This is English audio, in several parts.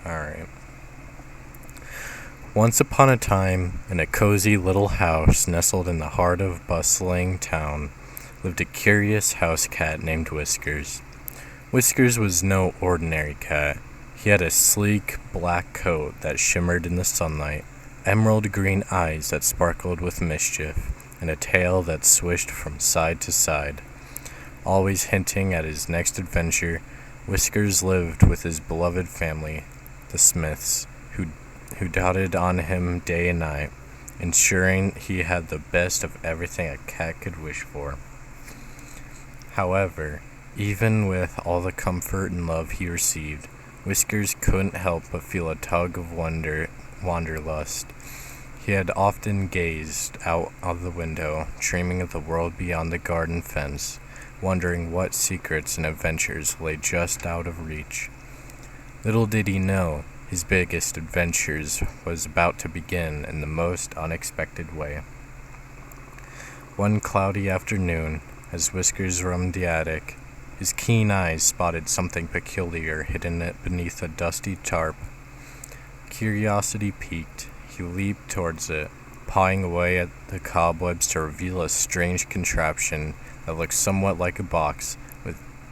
Alright. Once upon a time, in a cozy little house nestled in the heart of bustling town, lived a curious house cat named Whiskers. Whiskers was no ordinary cat. He had a sleek black coat that shimmered in the sunlight, emerald green eyes that sparkled with mischief, and a tail that swished from side to side. Always hinting at his next adventure, Whiskers lived with his beloved family, the Smiths, who doted on him day and night, ensuring he had the best of everything a cat could wish for. However, even with all the comfort and love he received, Whiskers couldn't help but feel a tug of wanderlust. He had often gazed out of the window, dreaming of the world beyond the garden fence, wondering what secrets and adventures lay just out of reach. Little did he know, his biggest adventures was about to begin in the most unexpected way. One cloudy afternoon, as Whiskers roamed the attic, his keen eyes spotted something peculiar hidden beneath a dusty tarp. Curiosity piqued, he leaped towards it, pawing away at the cobwebs to reveal a strange contraption that looked somewhat like a box,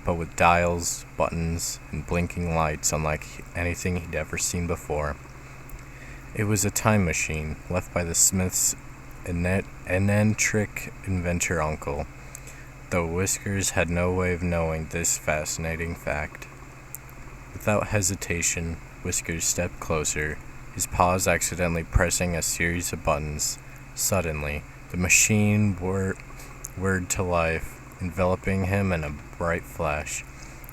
but with dials, buttons, and blinking lights unlike anything he'd ever seen before. It was a time machine left by the Smith's eccentric inventor uncle, though Whiskers had no way of knowing this fascinating fact. Without hesitation, Whiskers stepped closer, his paws accidentally pressing a series of buttons. Suddenly, the machine whirred to life, enveloping him in a bright flash.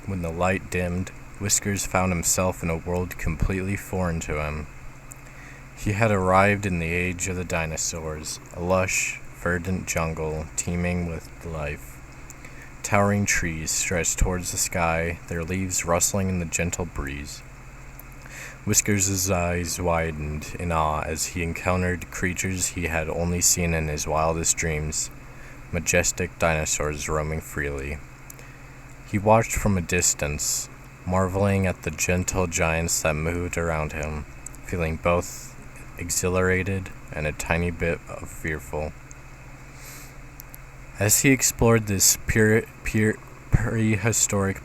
When the light dimmed, Whiskers found himself in a world completely foreign to him. He had arrived in the age of the dinosaurs, a lush, verdant jungle teeming with life. Towering trees stretched towards the sky, their leaves rustling in the gentle breeze. Whiskers' eyes widened in awe as he encountered creatures he had only seen in his wildest dreams. Majestic dinosaurs roaming freely. He watched from a distance, marveling at the gentle giants that moved around him, feeling both exhilarated and a tiny bit of fearful. As he explored this prehistoric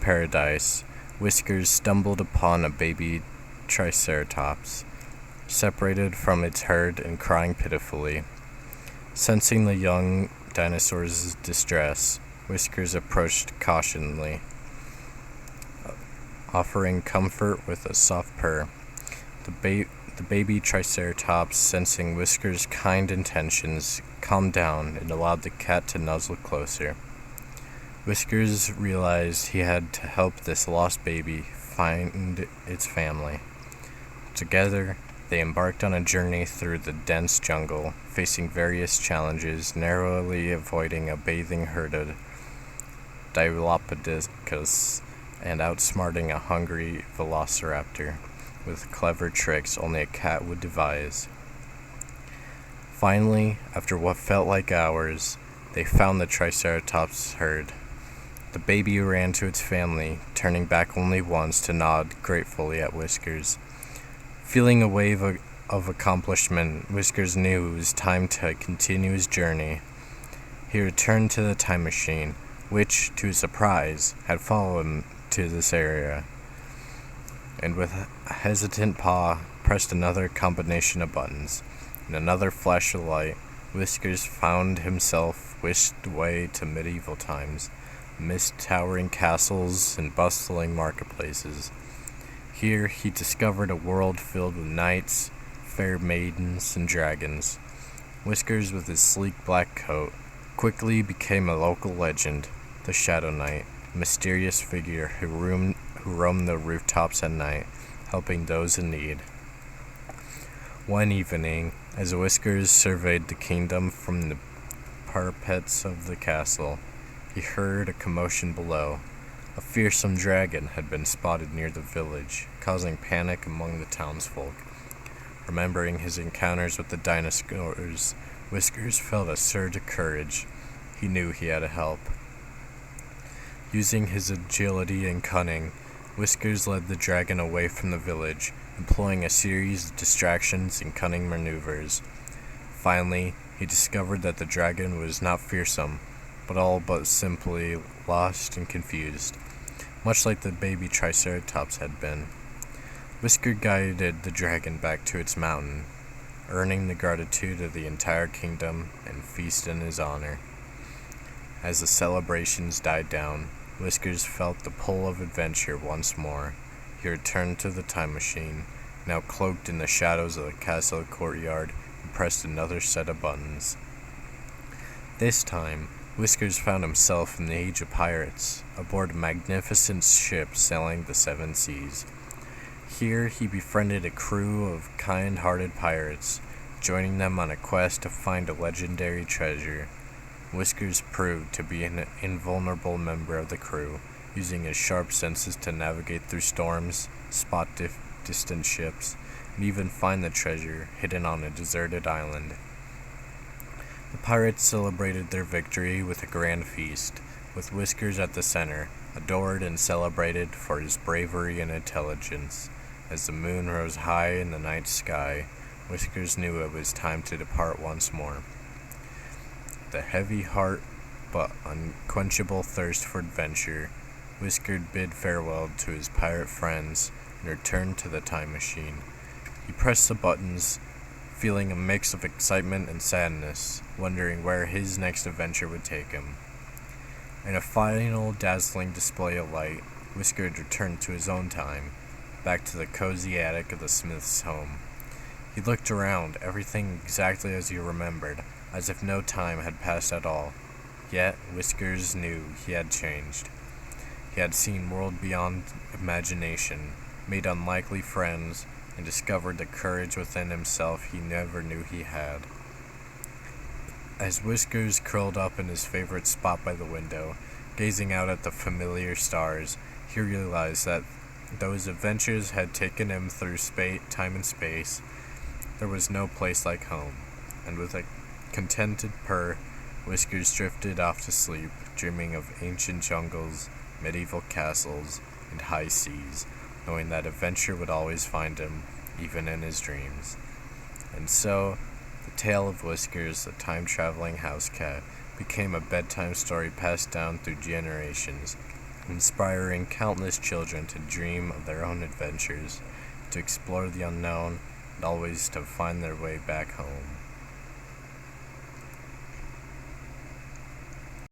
paradise, Whiskers stumbled upon a baby triceratops, separated from its herd and crying pitifully. Sensing the young dinosaur's distress, Whiskers approached cautiously, offering comfort with a soft purr. The baby triceratops, sensing Whiskers' kind intentions, calmed down and allowed the cat to nuzzle closer. Whiskers realized he had to help this lost baby find its family. Together, they embarked on a journey through the dense jungle, facing various challenges, narrowly avoiding a bathing herd of Dilopithecus and outsmarting a hungry velociraptor with clever tricks only a cat would devise. Finally, after what felt like hours, they found the Triceratops herd. The baby ran to its family, turning back only once to nod gratefully at Whiskers. Feeling a wave of accomplishment, Whiskers knew it was time to continue his journey. He returned to the time machine, which, to his surprise, had followed him to this area, and with a hesitant paw pressed another combination of buttons. In another flash of light, Whiskers found himself whisked away to medieval times, amidst towering castles and bustling marketplaces. Here he discovered a world filled with knights, fair maidens, and dragons. Whiskers, with his sleek black coat, quickly became a local legend, the Shadow Knight, a mysterious figure who roamed the rooftops at night, helping those in need. One evening, as Whiskers surveyed the kingdom from the parapets of the castle, he heard a commotion below. A fearsome dragon had been spotted near the village, causing panic among the townsfolk. Remembering his encounters with the dinosaurs, Whiskers felt a surge of courage. He knew he had to help. Using his agility and cunning, Whiskers led the dragon away from the village, employing a series of distractions and cunning maneuvers. Finally, he discovered that the dragon was not fearsome, but all but simply lost and confused, much like the baby Triceratops had been. Whisker guided the dragon back to its mountain, earning the gratitude of the entire kingdom and feast in his honor. As the celebrations died down, Whiskers felt the pull of adventure once more. He returned to the time machine, now cloaked in the shadows of the castle courtyard, and pressed another set of buttons. This time, Whiskers found himself in the age of pirates, aboard a magnificent ship sailing the seven seas. Here he befriended a crew of kind-hearted pirates, joining them on a quest to find a legendary treasure. Whiskers proved to be an invulnerable member of the crew, using his sharp senses to navigate through storms, spot distant ships, and even find the treasure hidden on a deserted island. The pirates celebrated their victory with a grand feast, with Whiskers at the center, adored and celebrated for his bravery and intelligence. As the moon rose high in the night sky, Whiskers knew it was time to depart once more. With a heavy heart but unquenchable thirst for adventure, Whisker bid farewell to his pirate friends and returned to the time machine. He pressed the buttons, feeling a mix of excitement and sadness, wondering where his next adventure would take him. In a final dazzling display of light, Whisker returned to his own time, back to the cozy attic of the smith's home. He looked around, everything exactly as he remembered, as if no time had passed at all. Yet Whiskers knew he had changed. He had seen world beyond imagination, made unlikely friends, and discovered the courage within himself he never knew he had. As Whiskers curled up in his favorite spot by the window, gazing out at the familiar stars, he realized that though his adventures had taken him through time and space, there was no place like home, and with a contented purr, Whiskers drifted off to sleep, dreaming of ancient jungles, medieval castles, and high seas, knowing that adventure would always find him, even in his dreams. And so, the tale of Whiskers, the time-traveling house cat, became a bedtime story passed down through generations, inspiring countless children to dream of their own adventures, to explore the unknown, and always to find their way back home.